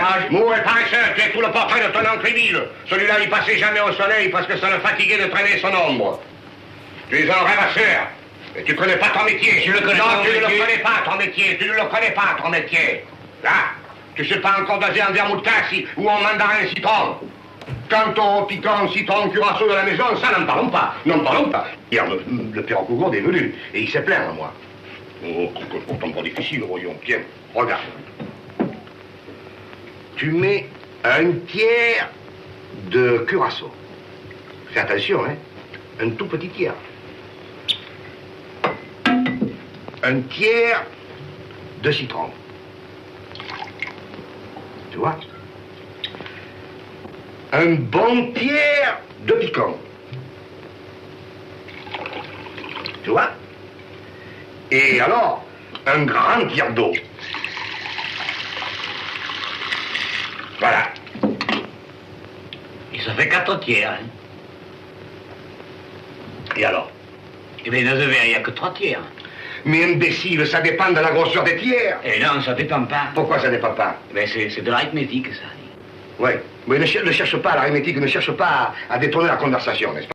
ménage. Mauvais paresseur, tu es tout le portrait de ton oncle Émile. Celui-là, il passait jamais au soleil parce que ça le fatiguait de traîner son ombre. Tu es un rêvasseur. Et tu connais pas ton métier. Je le connais non, pas, tu ne métier. le connais pas, ton métier. Tu ne le connais pas, ton métier. Là, tu sais pas encore doser un vermouth cassis ou en mandarin citron. Quant au piquant citron curaçao de la maison, ça, n'en parlons pas. N'en parlons pas. Hier, le père Cougourde est venu et il s'est plaint à moi. Oh, c'est pourtant pas difficile, voyons. Tiens, regarde. Tu mets un tiers de curaçao. Fais attention, hein. Un tout petit tiers. Un tiers de citron. Tu vois? Un bon tiers de piquant. Tu vois? Et alors, un grand tiers d'eau. Voilà. Et ça fait 4 tiers, hein. Et alors? Eh bien, dans un verre, il n'y a que 3 tiers. Mais imbécile, ça dépend de la grosseur des tiers. Eh non, ça dépend pas. Pourquoi ça dépend pas? Eh bien, c'est de l'arithmétique, ça. Oui, mais ne cherche pas, l'arithmétique ne cherche pas à détourner la conversation, n'est-ce pas?